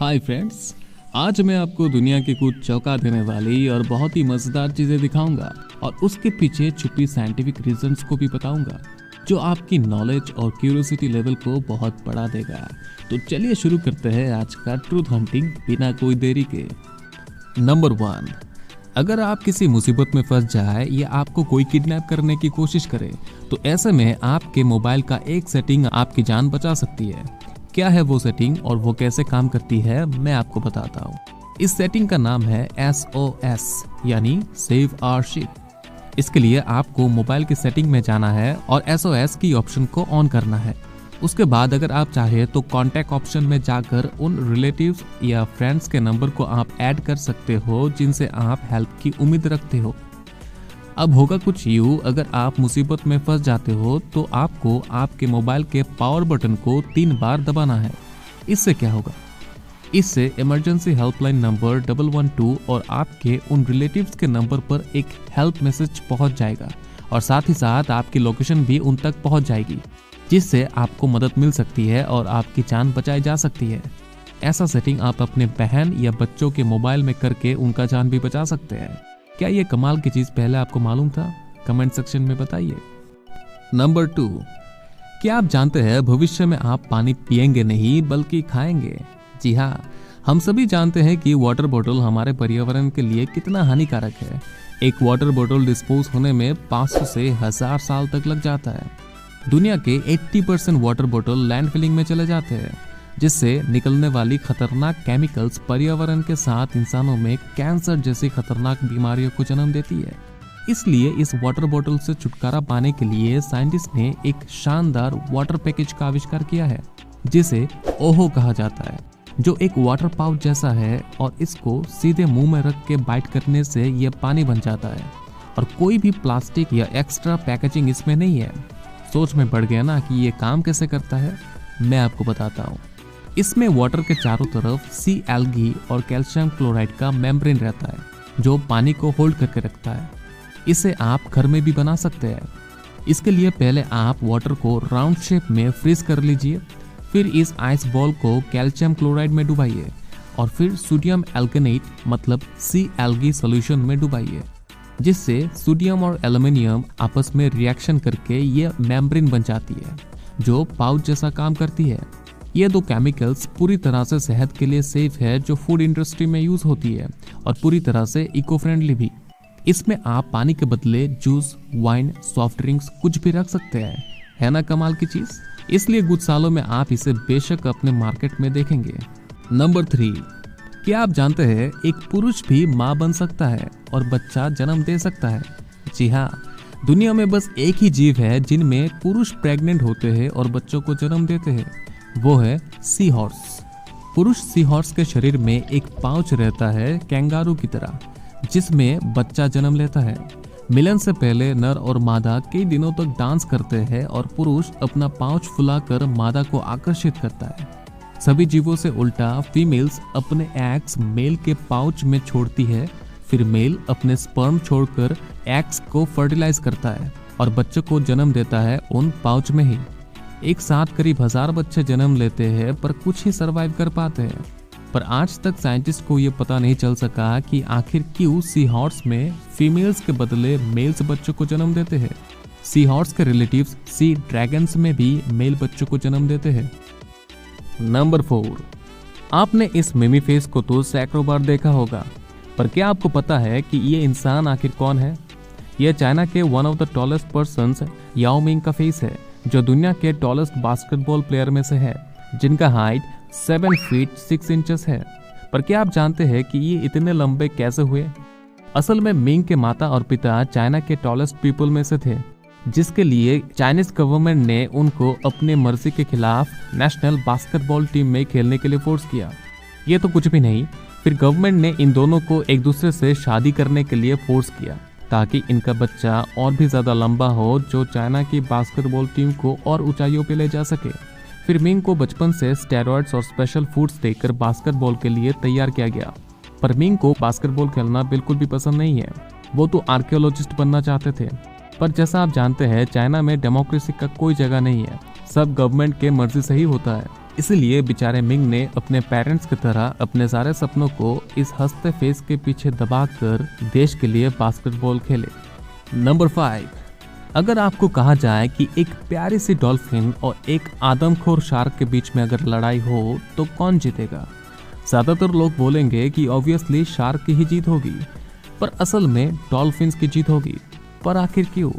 Hi friends, आज मैं आपको दुनिया की कुछ चौंका देने वाली और बहुत ही मजेदार चीजें दिखाऊंगा और उसके पीछे छुपी साइंटिफिक रीजंस को भी बताऊंगा जो आपकी नॉलेज और क्यूरियोसिटी लेवल को बहुत बढ़ा देगा। तो चलिए शुरू करते हैं आज का ट्रूथ हंटिंग बिना कोई देरी के। नंबर 1, अगर आप किसी मुसीबत में फंस जाए या आपको कोई किडनैप करने की कोशिश करे तो ऐसे में आपके मोबाइल का एक सेटिंग आपकी जान बचा सकती है। क्या है वो सेटिंग और वो कैसे काम करती है मैं आपको बताता हूँ। इस सेटिंग का नाम है SOS यानी सेव आवर शिप। इसके लिए आपको मोबाइल की सेटिंग में जाना है और SOS की ऑप्शन को ऑन करना है। उसके बाद अगर आप चाहे तो कॉन्टैक्ट ऑप्शन में जाकर उन रिलेटिव्स या फ्रेंड्स के नंबर को आप ऐड कर सकते हो जिनसे आप हेल्प की उम्मीद रखते हो। अब होगा कुछ यूं, अगर आप मुसीबत में फंस जाते हो तो आपको आपके मोबाइल के पावर बटन को 3 बार दबाना है। इससे क्या होगा? इससे इमरजेंसी हेल्पलाइन नंबर 112 और आपके उन रिलेटिव्स के नंबर पर एक हेल्प मैसेज पहुंच जाएगा और साथ ही साथ आपकी लोकेशन भी उन तक पहुंच जाएगी, जिससे आपको मदद मिल सकती है और आपकी जान बचाई जा सकती है। ऐसा सेटिंग आप अपने बहन या बच्चों के मोबाइल में करके उनका जान भी बचा सकते हैं। क्या ये कमाल की चीज पहले आपको मालूम था? कमेंट सेक्शन में बताइए। नंबर 2, क्या आप जानते हैं भविष्य में आप पानी पिएंगे नहीं बल्कि खाएंगे? जी हाँ, हम सभी जानते हैं कि वाटर बोतल हमारे पर्यावरण के लिए कितना हानिकारक है। एक वाटर बोतल डिस्पोज होने में 500 से 1000 साल तक लग जाता है। दुनिया के 80% वाटर बोतल लैंडफिलिंग में चले जाते हैं, जिससे निकलने वाली खतरनाक केमिकल्स पर्यावरण के साथ इंसानों में कैंसर जैसी खतरनाक बीमारियों को जन्म देती है। इसलिए इस वाटर बोतल से छुटकारा पाने के लिए साइंटिस्ट ने एक शानदार वाटर पैकेज का आविष्कार किया है, जिसे ओहो कहा जाता है, जो एक वाटर पाउच जैसा है और इसको सीधे मुंह में रख के बाइट करने से यह पानी बन जाता है और कोई भी प्लास्टिक या एक्स्ट्रा पैकेजिंग इसमें नहीं है। सोच में पड़ गया ना कि ये काम कैसे करता है? मैं आपको बताता हूँ। इसमें वाटर के चारों तरफ सी एल्गी और कैल्शियम क्लोराइड का मेम्ब्रेन रहता है जो पानी को होल्ड करके रखता है। इसे आप घर में भी बना सकते हैं। इसके लिए पहले आप वाटर को राउंड शेप में फ्रीज कर लीजिए, फिर इस आइस बॉल को कैल्शियम क्लोराइड में डुबाइए और फिर सोडियम एल्केनेट मतलब सी एल्गी सॉल्यूशन में डुबाइए, जिससे सोडियम और एल्युमिनियम आपस में रिएक्शन करके ये मेम्ब्रेन बन जाती है जो पाउच जैसा काम करती है। ये 2 केमिकल्स पूरी तरह से सेहत के लिए सेफ है, जो फूड इंडस्ट्री में यूज होती है और पूरी तरह से इको फ्रेंडली भी। इसमें आप पानी के बदले जूस, वाइन, सॉफ्ट ड्रिंक्स कुछ भी रख सकते हैं। है ना कमाल की चीज? इसलिए कुछ सालों में आप इसे बेशक अपने मार्केट में देखेंगे। नंबर 3, क्या आप जानते हैं एक पुरुष भी माँ बन सकता है और बच्चा जन्म दे सकता है? जी हाँ, दुनिया में बस एक ही जीव है जिनमें पुरुष प्रेग्नेंट होते हैं और बच्चों को जन्म देते हैं, वो है सी हॉर्स। पुरुष सी हॉर्स के शरीर में एक पाउच रहता है कैंगारू की तरह, जिसमें बच्चा जन्म लेता है। मिलन से पहले नर और मादा कई दिनों तक डांस करते हैं और पुरुष अपना पाउच फुलाकर मादा को आकर्षित करता है। सभी जीवों से उल्टा फीमेल्स अपने एग्स मेल के पाउच में छोड़ती है, फिर मेल अपने स्पर्म छोड़कर एग्स को फर्टिलाइज करता है और बच्चों को जन्म देता है उन पाउच में ही। एक साथ करीब 1000 बच्चे जन्म लेते हैं, पर कुछ ही सरवाइव कर पाते हैं। पर आज तक साइंटिस्ट को यह पता नहीं चल सका कि आखिर क्यों सी हॉर्स में फीमेल्स के बदले मेल्स बच्चों को जन्म देते हैं। सी हॉर्स के रिलेटिव्स सी ड्रैगन्स में भी मेल बच्चों को जन्म देते हैं। नंबर 4, आपने इस मिमी फेस को तो सैकड़ों बार देखा होगा, पर क्या आपको पता है कि ये इंसान आखिर कौन है? यह चाइना के one of the tallest persons Yao Ming का फेस है, जो दुनिया के टॉलेस्ट बास्केटबॉल प्लेयर में से है, जिनका हाइट 7 फीट 6 इंचेस है। पर क्या आप जानते हैं कि ये इतने लंबे कैसे हुए? असल में मिंग के माता और पिता चाइना के टॉलेस्ट पीपल में से थे, जिसके लिए चाइनीज गवर्नमेंट ने उनको अपने मर्जी के खिलाफ नेशनल बास्केटबॉल टीम में खेलने के लिए फोर्स किया। ये तो कुछ भी नहीं, फिर गवर्नमेंट ने इन दोनों को एक दूसरे से शादी करने के लिए फोर्स किया ताकि इनका बच्चा और भी ज्यादा लंबा हो, जो चाइना की बास्केटबॉल टीम को और ऊंचाइयों पे ले जा सके। फिर मिंग को बचपन से स्टेरॉइड्स और स्पेशल फूड्स देकर बास्केटबॉल के लिए तैयार किया गया। पर मिंग को बास्केटबॉल खेलना बिल्कुल भी पसंद नहीं है, वो तो आर्कियोलॉजिस्ट बनना चाहते थे। पर जैसा आप जानते हैं चाइना में डेमोक्रेसी का कोई जगह नहीं है, सब गवर्नमेंट के मर्जी से ही होता है। इसलिए बेचारे मिंग ने अपने पेरेंट्स की तरह अपने सारे सपनों को इस हंसते फेस के पीछे दबाकर देश के लिए बास्केटबॉल खेले। नंबर 5, अगर आपको कहा जाए कि एक प्यारी सी डॉल्फिन और एक आदमखोर शार्क के बीच में अगर लड़ाई हो तो कौन जीतेगा? ज्यादातर लोग बोलेंगे कि ऑब्वियसली शार्क की ही जीत होगी, पर असल में डॉल्फिन्स की जीत होगी। पर आखिर क्यों?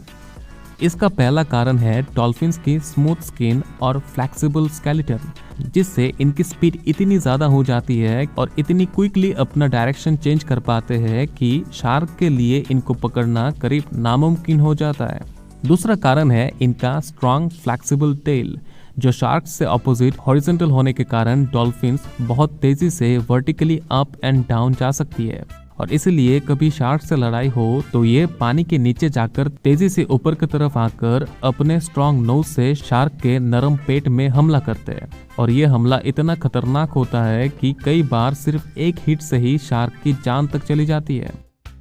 इसका पहला कारण है डॉल्फिन्स की स्मूथ स्किन और फ्लेक्सिबल स्केलेटन, जिससे इनकी स्पीड इतनी ज्यादा हो जाती है और इतनी क्विकली अपना डायरेक्शन चेंज कर पाते हैं कि शार्क के लिए इनको पकड़ना करीब नामुमकिन हो जाता है। दूसरा कारण है इनका स्ट्रॉन्ग फ्लेक्सिबल टेल, जो शार्क से ऑपोजिट हॉरिजॉन्टल होने के कारण डॉल्फिन्स बहुत तेजी से वर्टिकली अप एंड डाउन जा सकती है और इसलिए कभी शार्क से लड़ाई हो तो ये पानी के नीचे जाकर तेजी से ऊपर की तरफ आकर अपने स्ट्रॉन्ग नोज से शार्क के नरम पेट में हमला करते हैं और ये हमला इतना खतरनाक होता है कि कई बार सिर्फ एक हिट से ही शार्क की जान तक चली जाती है।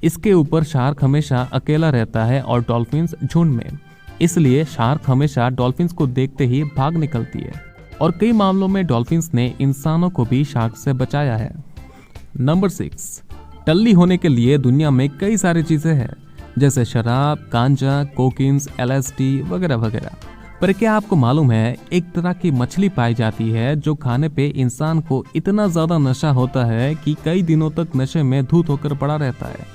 इसके ऊपर शार्क हमेशा अकेला रहता है और डॉल्फिन्स झुंड में, इसलिए शार्क हमेशा डॉल्फिन्स को देखते ही भाग निकलती है और कई मामलों में डॉल्फिन्स ने इंसानों को भी शार्क से बचाया है। नंबर 6, टल्ली होने के लिए दुनिया में कई सारी चीजें हैं, जैसे शराब, गांजा, कोकीन्स, LSD वगैरह वगैरह। पर क्या आपको मालूम है एक तरह की मछली पाई जाती है जो खाने पे इंसान को इतना ज्यादा नशा होता है कि कई दिनों तक नशे में धुत होकर पड़ा रहता है।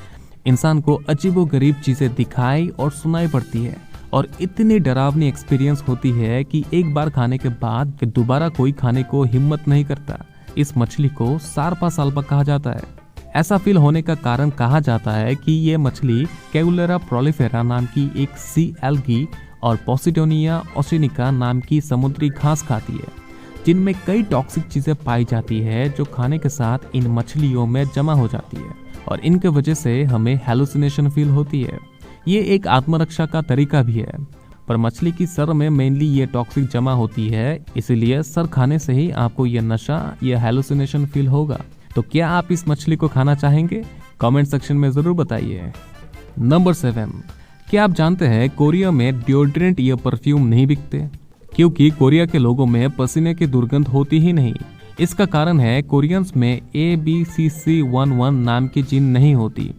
इंसान को अजीबोगरीब चीजें दिखाई और सुनाई पड़ती है और इतनी डरावनी एक्सपीरियंस होती है कि एक बार खाने के बाद फिर दोबारा कोई खाने को हिम्मत नहीं करता। इस मछली को सारपा साल्पा कहा जाता है। ऐसा फील होने का कारण कहा जाता है कि ये मछली कैगुलेरा प्रोलिफेरा नाम की एक सी एल्गी और पोसिडोनिया ओशिनिका नाम की समुद्री घास खाती है, जिनमें कई टॉक्सिक चीजें पाई जाती है जो खाने के साथ इन मछलियों में जमा हो जाती है और इनके वजह से हमें हेलुसिनेशन फील होती है। ये एक आत्मरक्षा का तरीका भी है, पर मछली की सर में मेनली ये टॉक्सिक जमा होती है, इसीलिए सर खाने से ही आपको ये नशा, ये हेलुसिनेशन फील होगा। तो क्या आप इस मछली को खाना चाहेंगे? कमेंट सेक्शन में जरूर बताइए। नंबर 7, क्या आप जानते हैं कोरिया में डिओड्रेंट या परफ्यूम नहीं बिकते? क्योंकि कोरिया के लोगों में पसीने की दुर्गंध होती ही नहीं। इसका कारण है कोरियंस में ABCC11 नाम की जीन नहीं होती।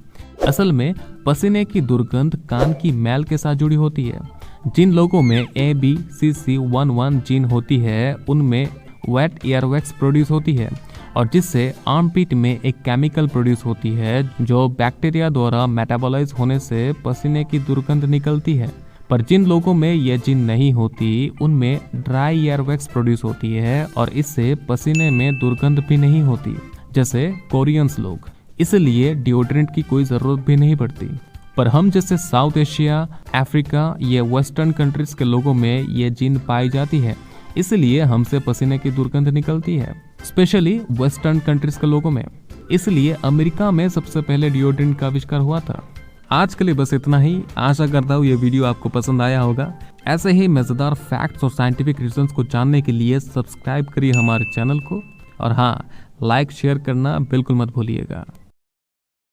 असल में पसीने की दुर्गंध कान की मैल के साथ जुड़ी होती है। जिन लोगों में ABCC11 जीन होती है उनमें वेट एयरवैक्स प्रोड्यूस होती है और जिससे आर्मपिट में एक केमिकल प्रोड्यूस होती है जो बैक्टीरिया द्वारा मेटाबोलाइज होने से पसीने की दुर्गंध निकलती है। पर जिन लोगों में यह जीन नहीं होती उनमें ड्राई एयरवैक्स प्रोड्यूस होती है और इससे पसीने में दुर्गंध भी नहीं होती, जैसे कोरियंस लोग। इसलिए डिओड्रेंट की कोई जरूरत भी नहीं पड़ती। पर हम जैसे साउथ एशिया, अफ्रीका या वेस्टर्न कंट्रीज के लोगों में ये जीन पाई जाती है, इसलिए हमसे पसीने की दुर्गंध निकलती है, स्पेशली वेस्टर्न कंट्रीज के लोगों में। इसलिए अमेरिका में सबसे पहले डिओड्रेंट का आविष्कार हुआ था। आज के लिए बस इतना ही। आशा करता हूँ ये वीडियो आपको पसंद आया होगा। ऐसे ही मजेदार फैक्ट्स और साइंटिफिक रीजंस को जानने के लिए सब्सक्राइब करिए हमारे चैनल को और हाँ, लाइक शेयर करना बिल्कुल मत भूलिएगा।